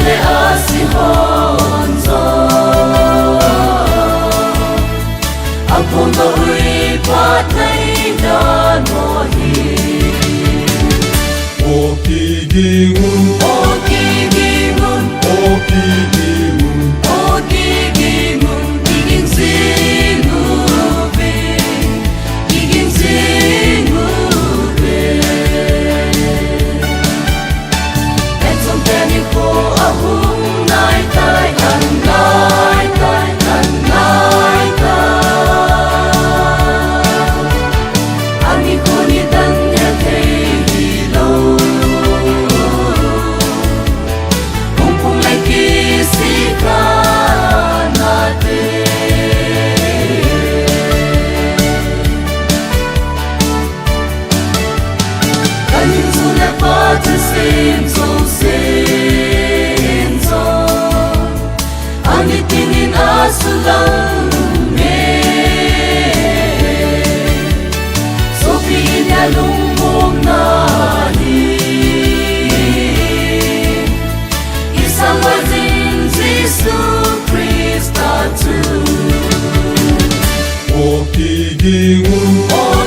le asihonzo Apunto ui patay na nohi O kigingun, O kigingun, o kigingun, O kigingun Giging sinube Giging sinube Etsong teni ko ahung nai tai An nai tai, an nai tai Ani ko ni dan ya kay hilo Kung may kisika natin Kanyang sulat pati sinso Ang itingin asulang So pinalumog nahin Isang wazin Jesu Christa tu o kigingun, O